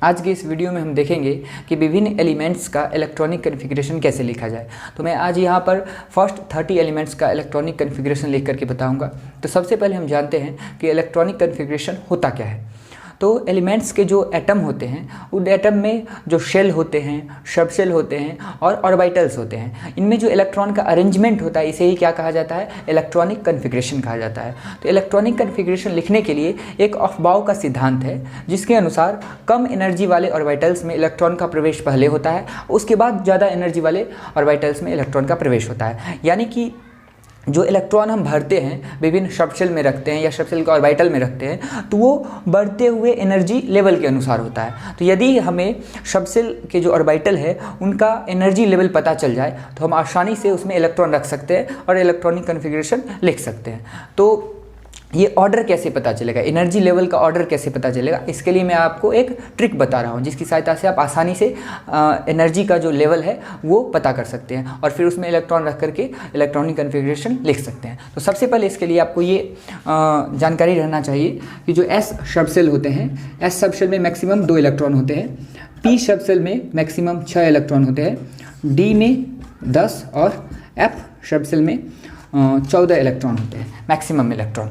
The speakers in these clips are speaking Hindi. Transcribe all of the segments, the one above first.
आज के इस वीडियो में हम देखेंगे कि विभिन्न एलिमेंट्स का इलेक्ट्रॉनिक कॉन्फ़िगरेशन कैसे लिखा जाए। तो मैं आज यहाँ पर फर्स्ट 30 एलिमेंट्स का इलेक्ट्रॉनिक कॉन्फ़िगरेशन लिख करके बताऊँगा। तो सबसे पहले हम जानते हैं कि इलेक्ट्रॉनिक कॉन्फ़िगरेशन होता क्या है। तो एलिमेंट्स के जो एटम होते हैं उन एटम में जो शेल होते हैं, सब शेल होते हैं और ऑर्बिटल्स होते हैं। इनमें जो इलेक्ट्रॉन का अरेंजमेंट होता है इसे ही क्या कहा जाता है, इलेक्ट्रॉनिक कॉन्फ़िगरेशन कहा जाता है। तो इलेक्ट्रॉनिक कॉन्फ़िगरेशन लिखने के लिए एक अफबाउ का सिद्धांत है जिसके अनुसार कम एनर्जी वाले ऑर्बिटल्स में इलेक्ट्रॉन का प्रवेश पहले होता है, उसके बाद ज़्यादा एनर्जी वाले ऑर्बिटल्स में इलेक्ट्रॉन का प्रवेश होता है। यानी कि जो इलेक्ट्रॉन हम भरते हैं विभिन्न सबशेल में रखते हैं या सबशेल के ऑर्बिटल में रखते हैं तो वो बढ़ते हुए एनर्जी लेवल के अनुसार होता है। तो यदि हमें सबशेल के जो ऑर्बिटल है उनका एनर्जी लेवल पता चल जाए तो हम आसानी से उसमें इलेक्ट्रॉन रख सकते हैं और इलेक्ट्रॉनिक कॉन्फ़िगरेशन लिख सकते हैं। तो ये ऑर्डर कैसे पता चलेगा, एनर्जी लेवल का ऑर्डर कैसे पता चलेगा, इसके लिए मैं आपको एक ट्रिक बता रहा हूँ जिसकी सहायता से आप आसानी से एनर्जी का जो लेवल है वो पता कर सकते हैं और फिर उसमें इलेक्ट्रॉन रख करके इलेक्ट्रॉनिक कॉन्फ़िगरेशन लिख सकते हैं। तो सबसे पहले इसके लिए आपको ये जानकारी रहना चाहिए कि जो एस सबशेल होते हैं, एस सबशेल में मैक्सिमम 2 इलेक्ट्रॉन होते हैं, पी सबशेल में मैक्सिमम 6 इलेक्ट्रॉन होते हैं, डी में 10 और एफ सबशेल में 14 इलेक्ट्रॉन होते हैं मैक्सिमम इलेक्ट्रॉन।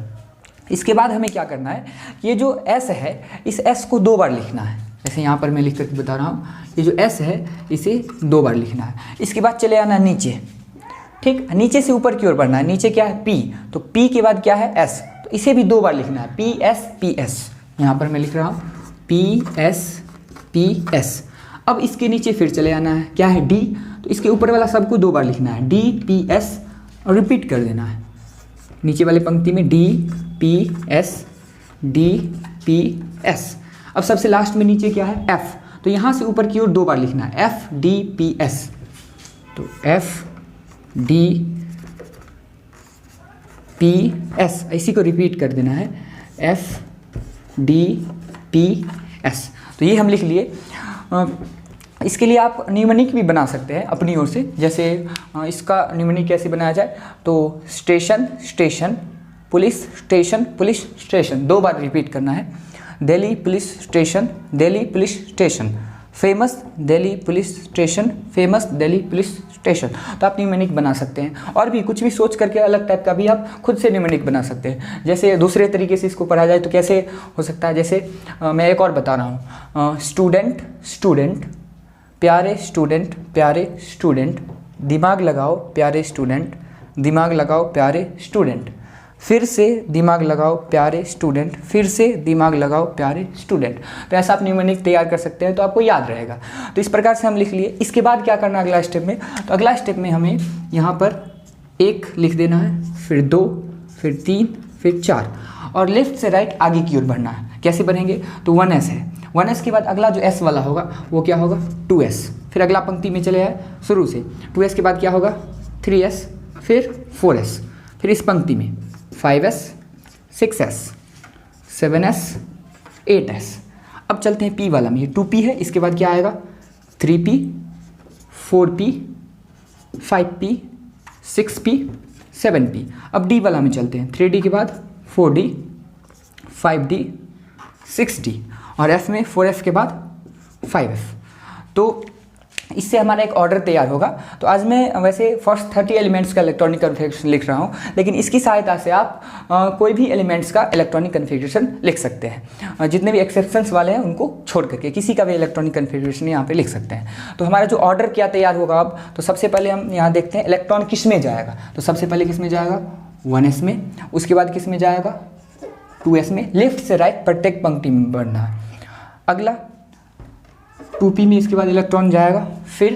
इसके बाद हमें क्या करना है, ये जो S है इस S को 2 बार लिखना है। जैसे यहाँ पर मैं लिख करके बता रहा हूँ, ये जो S है इसे 2 बार लिखना है। इसके बाद चले आना नीचे, ठीक, नीचे से ऊपर की ओर बढ़ना है। नीचे क्या है, P, तो P के बाद क्या है, S, तो इसे भी 2 बार लिखना है, PS। यहाँ पर मैं लिख रहा हूँ PS। अब इसके नीचे फिर चले आना है, क्या है D, तो इसके ऊपर वाला सबको 2 बार लिखना है, DPS, और रिपीट कर देना है नीचे वाले पंक्ति में DPS। अब सबसे लास्ट में नीचे क्या है, F, तो यहाँ से ऊपर की ओर 2 बार लिखना है, FDPS, तो FDPS, इसी को रिपीट कर देना है, FDPS। तो ये हम लिख लिए। इसके लिए आप न्यूमेरिक भी बना सकते हैं अपनी ओर से। जैसे इसका न्यूमेरिक कैसे बनाया जाए, तो station station police, station police station, 2 बार रिपीट करना है, Delhi police station, Delhi police station, famous Delhi police station, famous Delhi police station. तो आप न्यूमेरिक बना सकते हैं और भी कुछ भी सोच करके अलग टाइप का भी आप खुद से न्यूमेरिक बना सकते हैं। जैसे दूसरे तरीके से इसको पढ़ा जाए तो कैसे हो सकता है, जैसे मैं एक और बता रहा हूँ, स्टूडेंट स्टूडेंट, प्यारे स्टूडेंट प्यारे स्टूडेंट, दिमाग लगाओ प्यारे स्टूडेंट, दिमाग लगाओ प्यारे स्टूडेंट, फिर से दिमाग लगाओ प्यारे स्टूडेंट, फिर से दिमाग लगाओ प्यारे स्टूडेंट। तो ऐसा आप न्यूमेरिक तैयार कर सकते हैं तो आपको याद रहेगा। तो इस प्रकार से हम लिख लिए। इसके बाद क्या करना अगला स्टेप में, तो अगला स्टेप में हमें यहाँ पर 1 लिख देना है, फिर 2, फिर 3, फिर 4 और लेफ्ट से राइट आगे की ओर बढ़ना है। कैसे बढ़ेंगे, तो 1S है, 1S के बाद अगला जो S वाला होगा वो क्या होगा, 2S, फिर अगला पंक्ति में चले आए शुरू से, 2S के बाद क्या होगा, 3S, फिर 4S, फिर इस पंक्ति में 5S, 6S, 7S, 8S। अब चलते हैं P वाला में, ये 2P है, इसके बाद क्या आएगा, 3P, 4P, 5P, 6P, 7P। अब D वाला में चलते हैं, 3D के बाद 4D, 5D, 6D और F में 4F के बाद 5F। तो इससे हमारा एक ऑर्डर तैयार होगा। तो आज मैं वैसे फर्स्ट 30 एलिमेंट्स का इलेक्ट्रॉनिक कॉन्फ़िगरेशन लिख रहा हूँ, लेकिन इसकी सहायता से आप कोई भी एलिमेंट्स का इलेक्ट्रॉनिक कॉन्फ़िगरेशन लिख सकते हैं। जितने भी एक्सेप्शंस वाले हैं उनको छोड़ करके किसी का भी इलेक्ट्रॉनिक कॉन्फ़िगरेशन यहाँ पे लिख सकते हैं। तो हमारा जो ऑर्डर क्या तैयार होगा अब, तो सबसे पहले हम यहाँ देखते हैं इलेक्ट्रॉन किस में जाएगा। तो सबसे पहले किस में जाएगा, 1S में, उसके बाद किस में जाएगा, 2S में, लेफ्ट से राइट प्रत्येक पंक्ति में बढ़ना है। अगला 2P में इसके बाद इलेक्ट्रॉन जाएगा, फिर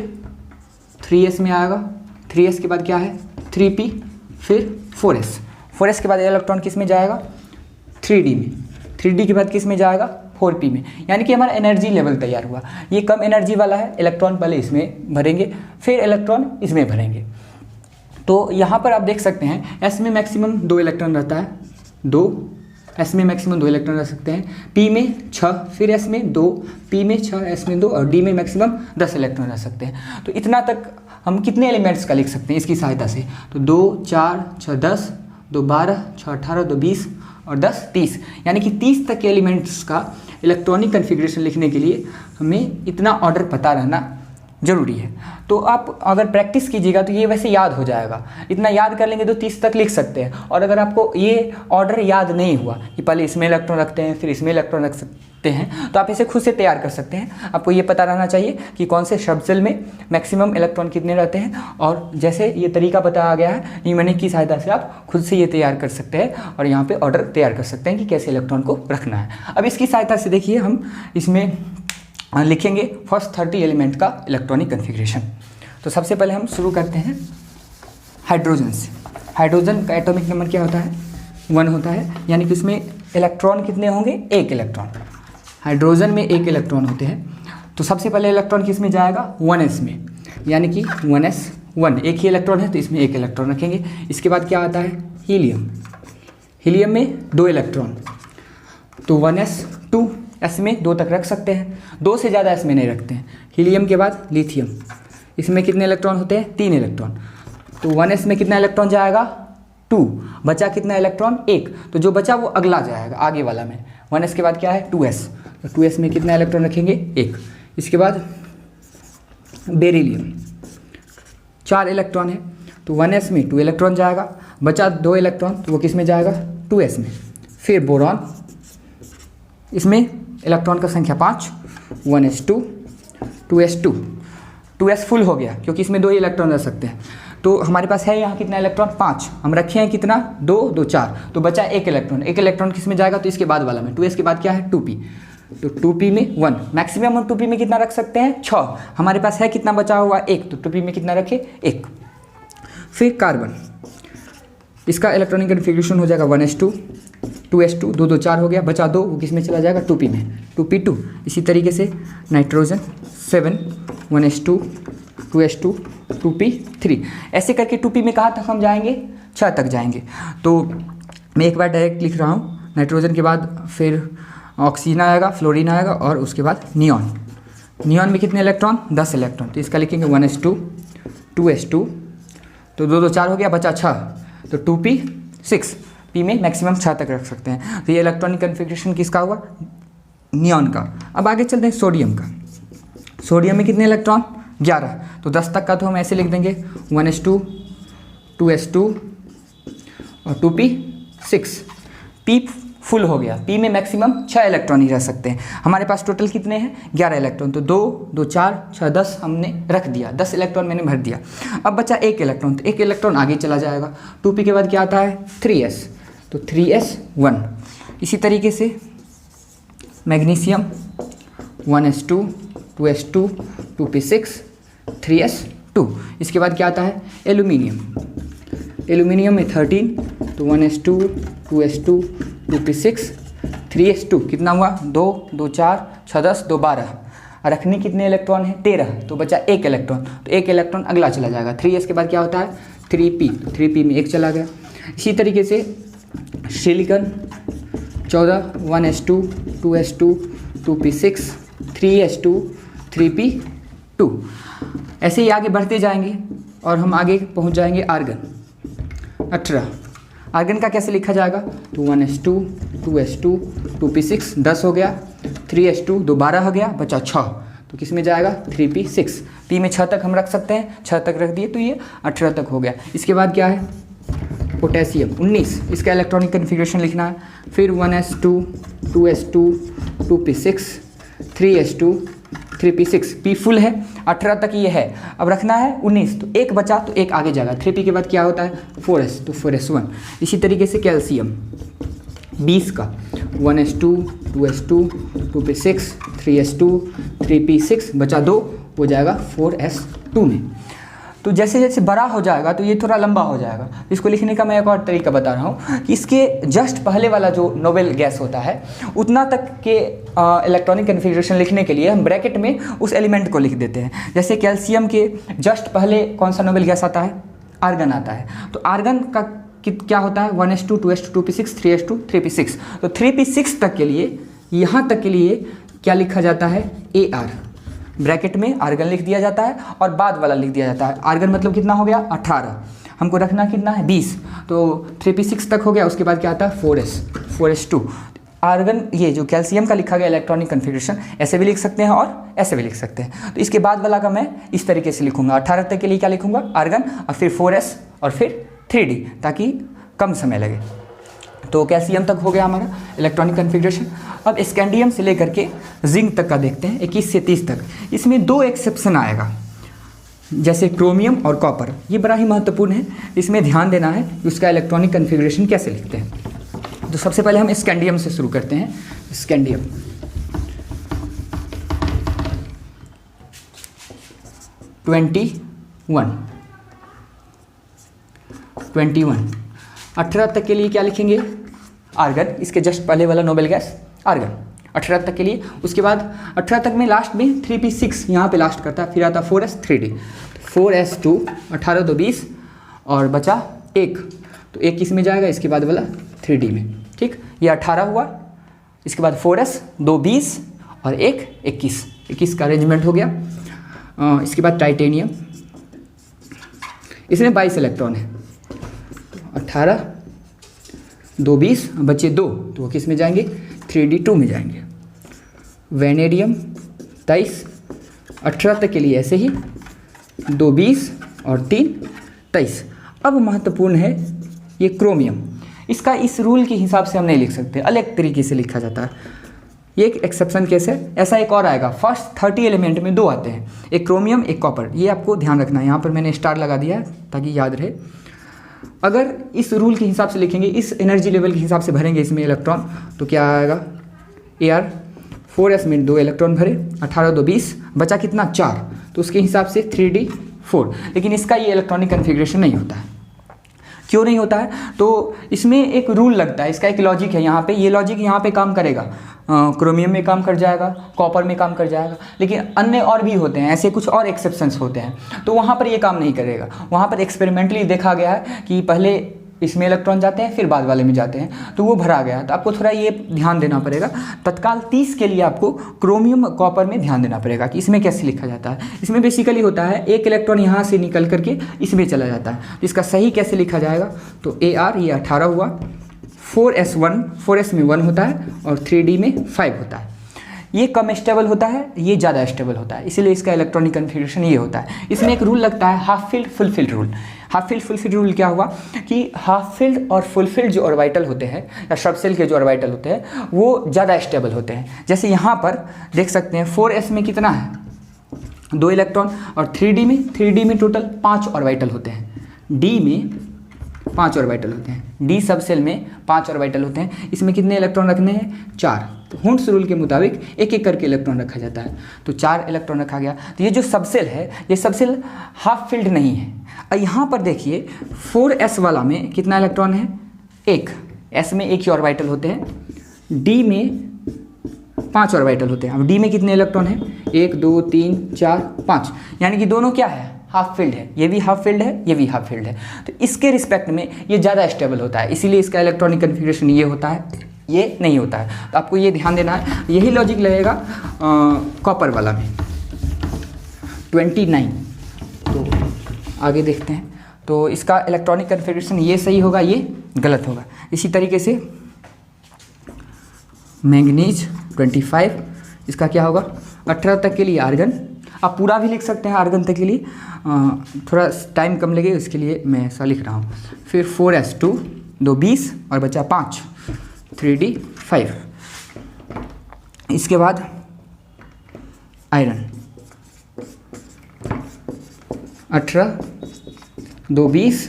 3S में आएगा, 3S के बाद क्या है, 3P, फिर 4S के बाद इलेक्ट्रॉन किस में जाएगा, 3D में, 3D के बाद किस में जाएगा, 4P में। यानी कि हमारा एनर्जी लेवल तैयार हुआ। ये कम एनर्जी वाला है, इलेक्ट्रॉन पहले इसमें भरेंगे, फिर इलेक्ट्रॉन इसमें भरेंगे। तो यहाँ पर आप देख सकते हैं S में मैक्सिमम 2 इलेक्ट्रॉन रहता है, 2, S में मैक्सिमम 2 इलेक्ट्रॉन रह सकते हैं, P में 6, फिर S में 2, P में 6, S में 2 और D में मैक्सिमम 10 इलेक्ट्रॉन रह सकते हैं। तो इतना तक हम कितने एलिमेंट्स का लिख सकते हैं इसकी सहायता से, तो 2, 4, 6, 10, 2, 12, 6, 18, 2, 20 और 10 30, यानी कि 30 तक के एलिमेंट्स का इलेक्ट्रॉनिक कन्फिग्रेशन लिखने के लिए हमें इतना ऑर्डर पता रहना ज़रूरी है। तो आप अगर प्रैक्टिस कीजिएगा तो ये वैसे याद हो जाएगा, इतना याद कर लेंगे तो 30 तक लिख सकते हैं। और अगर आपको ये ऑर्डर याद नहीं हुआ कि पहले इसमें इलेक्ट्रॉन रखते हैं फिर इसमें इलेक्ट्रॉन रख सकते हैं, तो आप इसे खुद से तैयार कर सकते हैं। आपको ये पता रहना चाहिए कि कौन से सब सेल में मैक्सिमम इलेक्ट्रॉन कितने रहते हैं, और जैसे ये तरीका बताया गया है न्यूमेनिक की सहायता से आप खुद से ये तैयार कर सकते हैं और यहाँ पर ऑर्डर तैयार कर सकते हैं कि कैसे इलेक्ट्रॉन को रखना है। अब इसकी सहायता से देखिए हम इसमें लिखेंगे फर्स्ट 30 एलिमेंट का इलेक्ट्रॉनिक कन्फिग्रेशन। तो सबसे पहले हम शुरू करते हैं हाइड्रोजन से। हाइड्रोजन का एटॉमिक नंबर क्या होता है? 1 होता है, यानी कि उसमें इलेक्ट्रॉन कितने होंगे? 1 इलेक्ट्रॉन। हाइड्रोजन में 1 इलेक्ट्रॉन होते हैं। तो सबसे पहले इलेक्ट्रॉन किस में जाएगा? 1s में, यानी कि 1s1, एक ही इलेक्ट्रॉन है तो इसमें 1 इलेक्ट्रॉन रखेंगे। इसके बाद क्या आता है? हीलियम। हीलियम में 2 इलेक्ट्रॉन, तो 1s2, एस में 2 तक रख सकते हैं, 2 से ज़्यादा एस में नहीं रखते हैं। हीलियम के बाद लिथियम, इसमें कितने इलेक्ट्रॉन होते हैं? 3 इलेक्ट्रॉन। तो 1s में कितना इलेक्ट्रॉन जाएगा? 2। बचा कितना इलेक्ट्रॉन? 1। तो जो बचा वो अगला जाएगा, आगे वाला में। 1s के बाद क्या है? 2s। तो 2s में कितना इलेक्ट्रॉन रखेंगे? 1। इसके बाद बेरिलियम, 4 इलेक्ट्रॉन है, तो 1s में 2 इलेक्ट्रॉन जाएगा, बचा 2 इलेक्ट्रॉन, तो वो किस में जाएगा? 2s में। फिर बोरॉन, इसमें इलेक्ट्रॉन का संख्या 5, 1s2, 2s2, 2s फुल हो गया क्योंकि इसमें 2 ही इलेक्ट्रॉन रह सकते हैं। तो हमारे पास है यहाँ कितना इलेक्ट्रॉन? 5। हम रखे हैं कितना? 2, 2 4, तो बचा 1 इलेक्ट्रॉन। 1 इलेक्ट्रॉन किस में जाएगा? तो इसके बाद वाला में। 2s के बाद क्या है? 2p। तो 2p में 1, मैक्सिमम हम 2p में कितना रख सकते हैं? 6। हमारे पास है कितना बचा हुआ? 1, तो 2p में कितना रखे? 1। फिर कार्बन, इसका इलेक्ट्रॉनिक कन्फिग्रेशन हो जाएगा 1s2, 2s2, 2 2 4 हो गया, बचा 2, वो किस में चला जाएगा? 2p में, 2p2। इसी तरीके से नाइट्रोजन 7, 1s2, 2s2, 2p3। ऐसे करके 2p में कहाँ तक हम जाएंगे? 6 तक जाएंगे। तो मैं एक बार डायरेक्ट लिख रहा हूँ। नाइट्रोजन के बाद फिर ऑक्सीजन आएगा, फ्लोरीन आएगा और उसके बाद नियॉन। नियॉन में कितने इलेक्ट्रॉन? 10 इलेक्ट्रॉन। तो इसका लिखेंगे 1s2, 2s2, तो 2 2 4 हो गया, बचा 6, तो 2p6। पी में मैक्सिमम 6 तक रख सकते हैं। तो ये इलेक्ट्रॉनिक कन्फिग्रेशन किसका हुआ? नियॉन का। अब आगे चलते हैं सोडियम का। सोडियम में कितने इलेक्ट्रॉन? 11। तो 10 तक का तो हम ऐसे लिख देंगे 1s2, 2s2 और 2p6। पी फुल हो गया, पी में मैक्सिमम 6 इलेक्ट्रॉन ही रह सकते हैं। हमारे पास टोटल कितने हैं? 11 इलेक्ट्रॉन। तो 2 2 4 6 10 हमने रख दिया, 10 इलेक्ट्रॉन मैंने भर दिया। अब बचा 1 इलेक्ट्रॉन, तो 1 इलेक्ट्रॉन आगे चला जाएगा। 2p के बाद क्या आता है? 3s, तो 3s1। इसी तरीके से magnesium 1s2, 2s2, 2p6, 3s2। इसके बाद क्या आता है? एल्यूमिनियम। एल्यूमिनियम में 13, तो 1s2, 2s2, 2p6, 3s2। कितना हुआ? 2 2 4 6 10, 2 12। रखने कितने इलेक्ट्रॉन है? 13। तो बचा 1 इलेक्ट्रॉन, तो 1 इलेक्ट्रॉन अगला चला जाएगा। 3s के बाद क्या होता है? 3p, तो 3p में 1 चला गया। इसी तरीके से silicon 14, 1s2, 2s2, 2p6, 3s2, 3p2। ऐसे ही आगे बढ़ते जाएंगे और हम आगे पहुंच जाएंगे आर्गन 18। आर्गन का कैसे लिखा जाएगा? तो 1s2, 2s2, 2p6, 10 हो गया, 3s2, 2 12 हो गया, बचा 6, तो किस में जाएगा? 3p6। p में 6 तक हम रख सकते हैं, 6 तक रख दिए तो ये 18 तक हो गया। इसके बाद क्या है? पोटेशियम 19। इसका इलेक्ट्रॉनिक कन्फिग्रेशन लिखना है। फिर 1s2, 2s2, 2p6, 3s2, 3p6। p full है, 18 तक ये है। अब रखना है 19, तो 1 बचा तो 1 आगे जाएगा। 3p के बाद क्या होता है? 4s, तो 4s1। इसी तरीके से कैल्शियम 20 का 1s2, 2s2, 2p6, 3s2, 3p6, बचा 2, हो जाएगा 4s2 में। तो जैसे जैसे बड़ा हो जाएगा तो ये थोड़ा लंबा हो जाएगा। इसको लिखने का मैं एक और तरीका बता रहा हूँ कि इसके जस्ट पहले वाला जो नोबेल गैस होता है उतना तक के इलेक्ट्रॉनिक कन्फिग्रेशन लिखने के लिए हम ब्रैकेट में उस एलिमेंट को लिख देते हैं। जैसे कैल्शियम के जस्ट पहले कौन सा नोबेल गैस आता है? आर्गन आता है। तो आर्गन का क्या होता है? 1s2, 2s2, 2p6, 3s2, 3p6। तो 3p6 तक के लिए, यहाँ तक के लिए क्या लिखा जाता है? AR। ब्रैकेट में आर्गन लिख दिया जाता है और बाद वाला लिख दिया जाता है। आर्गन मतलब कितना हो गया? 18। हमको रखना कितना है 20, तो 3p6 तक हो गया। उसके बाद क्या आता है 4s2। आर्गन ये जो कैल्शियम का लिखा गया इलेक्ट्रॉनिक कन्फिग्रेशन ऐसे भी लिख सकते हैं और ऐसे भी लिख सकते हैं। तो इसके बाद वाला का मैं इस तरीके से लिखूंगा। 18 तक के लिए क्या लिखूंगा आर्गन, और फिर 4s और फिर 3d, ताकि कम समय लगे। तो कैल्शियम तक हो गया हमारा इलेक्ट्रॉनिक कन्फिग्रेशन। अब स्कैंडियम से लेकर के जिंक तक का देखते हैं 21 से 30 तक। इसमें 2 एक्सेप्शन आएगा, जैसे क्रोमियम और कॉपर। ये बड़ा ही महत्वपूर्ण है, इसमें ध्यान देना है कि उसका इलेक्ट्रॉनिक कन्फिग्रेशन कैसे लिखते हैं। तो सबसे पहले हम स्कैंडियम से शुरू करते हैं। स्कैंडियम 21 18 तक के लिए क्या लिखेंगे आर्गन, इसके जस्ट पहले वाला नोबेल गैस आर्गन 18 तक के लिए। उसके बाद 18 तक में लास्ट में 3p6 यहाँ पे लास्ट करता है, फिर आता 4s 3d 4s2 18 तो 20 और बचा 1, तो 1 किस में जाएगा इसके बाद वाला 3d में। ठीक, ये 18 हुआ। इसके बाद 4s 2 20 और 1 21 का अरेंजमेंट हो गया। इसके बाद टाइटेनियम, इसमें 22 इलेक्ट्रॉन है। 18 2 20 बचे 2, तो वो किस में जाएंगे 3d2 में जाएंगे। वेनेडियम 23 18 तक के लिए ऐसे ही 2 20 और 3 23। अब महत्वपूर्ण है ये क्रोमियम, इसका इस रूल के हिसाब से हम नहीं लिख सकते, अलग तरीके से लिखा जाता है। ये एक एक्सेप्शन केस है। ऐसा एक और आएगा, फर्स्ट 30 एलिमेंट में 2 आते हैं, एक क्रोमियम एक कॉपर। ये आपको ध्यान रखना है, यहाँ पर मैंने स्टार लगा दिया है ताकि याद रहे। अगर इस रूल के हिसाब से लिखेंगे, इस एनर्जी लेवल के हिसाब से भरेंगे इसमें इलेक्ट्रॉन, तो क्या आएगा Ar 4s में 2 इलेक्ट्रॉन भरे, 18 2 20 बचा कितना 4, तो उसके हिसाब से 3d4। लेकिन इसका ये इलेक्ट्रॉनिक कन्फिग्रेशन नहीं होता है। क्यों नहीं होता है? तो इसमें एक रूल लगता है, इसका एक लॉजिक है यहाँ पे। ये लॉजिक यहाँ पे काम करेगा, क्रोमियम में काम कर जाएगा, कॉपर में काम कर जाएगा, लेकिन अन्य और भी होते हैं, ऐसे कुछ और एक्सेप्शंस होते हैं, तो वहाँ पर ये काम नहीं करेगा। वहाँ पर एक्सपेरिमेंटली देखा गया है कि पहले इसमें इलेक्ट्रॉन जाते हैं फिर बाद वाले में जाते हैं, तो वो भरा गया। तो आपको थोड़ा ये ध्यान देना पड़ेगा। तत्काल 30 के लिए आपको क्रोमियम कॉपर में ध्यान देना पड़ेगा कि इसमें कैसे लिखा जाता है। इसमें बेसिकली होता है एक इलेक्ट्रॉन यहाँ से निकल करके इसमें चला जाता है, तो इसका सही कैसे लिखा जाएगा, तो Ar ये 18 हुआ, 4s1 4s में 1 होता है और 3d में 5 होता है। ये कम स्टेबल होता है, ये ज़्यादा स्टेबल होता है, इसीलिए इसका इलेक्ट्रॉनिक कन्फिग्रेशन ये होता है। इसमें एक रूल लगता है half filled full field rule. Half filled full field rule क्या हुआ कि हाफ फिल्ड और फुल फिल्ड जो ऑर्बिटल होते हैं या सबसेल के जो ऑर्बिटल होते हैं वो ज़्यादा स्टेबल होते हैं। जैसे यहाँ पर देख सकते हैं 4s में कितना है 2 इलेक्ट्रॉन और 3d में टोटल 5 ऑर्बिटल होते हैं, d में 5 ऑर्बिटल होते हैं, d सबसेल में 5 ऑर्बिटल होते हैं। इसमें कितने इलेक्ट्रॉन रखने हैं 4, तो हुंड्स रूल के मुताबिक एक एक करके इलेक्ट्रॉन रखा जाता है, तो 4 इलेक्ट्रॉन रखा गया। तो ये जो सबसेल है ये सबसेल हाफ फिल्ड नहीं है। और यहाँ पर देखिए 4s वाला में कितना इलेक्ट्रॉन है 1, s में 1 ही ऑर्बिटल होते हैं, d में 5 ऑर्बिटल होते हैं। अब d में कितने इलेक्ट्रॉन हैं 1 2 3 4 5, यानी कि दोनों क्या है हाफ फील्ड है, ये भी हाफ फील्ड है, ये भी हाफ फील्ड है। तो इसके रिस्पेक्ट में ये ज़्यादा स्टेबल होता है, इसीलिए इसका इलेक्ट्रॉनिक कन्फिग्रेशन ये होता है, ये नहीं होता है। तो आपको ये ध्यान देना है। यही लॉजिक लगेगा कॉपर वाला में 29। तो आगे देखते हैं, तो इसका इलेक्ट्रॉनिक कन्फिग्रेशन ये सही होगा, ये गलत होगा। इसी तरीके से मैंगनीज 25, इसका क्या होगा 18 तक के लिए आर्गन। आप पूरा भी लिख सकते हैं आर्गन तक के लिए, थोड़ा टाइम कम लगेगा इसके लिए मैं ऐसा लिख रहा हूँ। फिर 4s2 2 20 और बचा 5 3d5। इसके बाद आयरन 18 2 20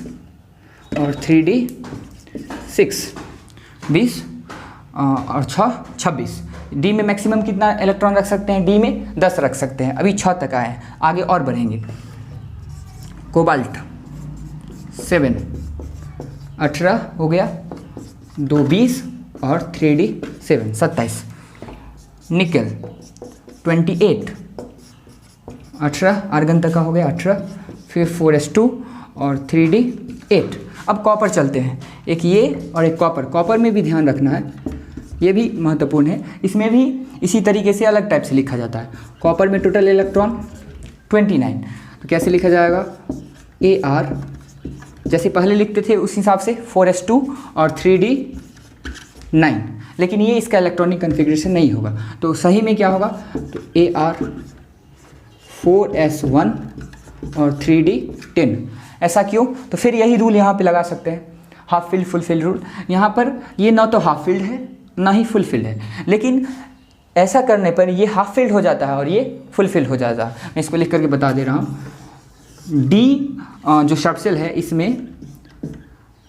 और 3d6 20 और 6 26। डी में मैक्सिमम कितना इलेक्ट्रॉन रख सकते हैं, डी में 10 रख सकते हैं। अभी 6 तक आए हैं, आगे और बढ़ेंगे। कोबाल्ट 7 18 हो गया, 2 20 और 3d7 27। निकल 28 18 आर्गन तक का हो गया 18, फिर 4s2 और 3d8। अब कॉपर चलते हैं, एक ये और एक कॉपर। कॉपर में भी ध्यान रखना है, ये भी महत्वपूर्ण है। इसमें भी इसी तरीके से अलग टाइप से लिखा जाता है। कॉपर में टोटल इलेक्ट्रॉन 29, तो कैसे लिखा जाएगा Ar जैसे पहले लिखते थे उस हिसाब से 4s2 और 3d9, लेकिन ये इसका इलेक्ट्रॉनिक कन्फिग्रेशन नहीं होगा। तो सही में क्या होगा, तो AR 4s1 और 3d10। ऐसा क्यों, तो फिर यही रूल यहाँ पे लगा सकते हैं, half filled full field rule. यहाँ पर ये ना तो हाफ फिल्ड है ना ही फुल फिल्ड है, लेकिन ऐसा करने पर ये हाफ फिल्ड हो जाता है और ये फुल फिल्ड हो जाता है। मैं इसको लिख करके बता दे रहा हूँ। डी जो शॉर्ट सेल है इसमें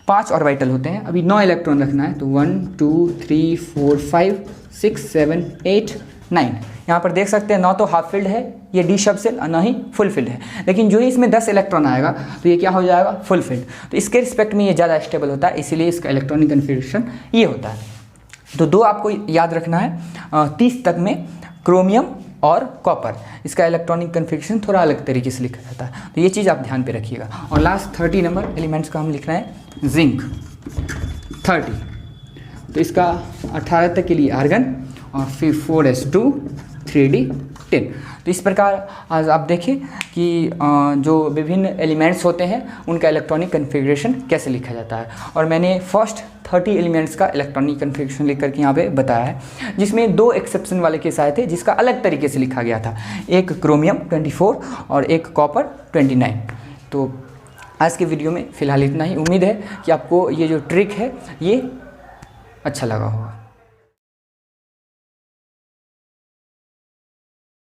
5 ऑर्बिटल होते हैं, अभी 9 इलेक्ट्रॉन रखना है, तो 1 2 3 4 5 6 7 8 9। यहाँ पर देख सकते हैं ना तो हाफ फिल्ड है ये डी शॉर्ट सेल और ना ही फुल फिल्ड है, लेकिन जो ही इसमें 10 इलेक्ट्रॉन आएगा तो ये क्या हो जाएगा, फुल फिल्ड। तो इसके रिस्पेक्ट में ये ज़्यादा स्टेबल होता है, इसीलिए इसका इलेक्ट्रॉनिक कन्फिग्रेशन ये होता है। तो 2 आपको याद रखना है 30 तक में, क्रोमियम और कॉपर, इसका इलेक्ट्रॉनिक कन्फिग्रेशन थोड़ा अलग तरीके से लिखा जाता है, तो ये चीज़ आप ध्यान पे रखिएगा। और लास्ट 30 नंबर एलिमेंट्स का हम लिखना है जिंक 30, तो इसका 18 तक के लिए आर्गन और फिर 4s2 3d10। तो इस प्रकार आज आप देखें कि जो विभिन्न एलिमेंट्स होते हैं उनका इलेक्ट्रॉनिक कन्फिग्रेशन कैसे लिखा जाता है, और मैंने फर्स्ट 30 एलिमेंट्स का इलेक्ट्रॉनिक कन्फिग्रेशन लिख करके यहाँ पे बताया है, जिसमें 2 एक्सेप्शन वाले केस आए थे जिसका अलग तरीके से लिखा गया था, एक क्रोमियम 24 और एक कॉपर 29। तो आज के वीडियो में फ़िलहाल इतना ही। उम्मीद है कि आपको ये जो ट्रिक है ये अच्छा लगा होगा।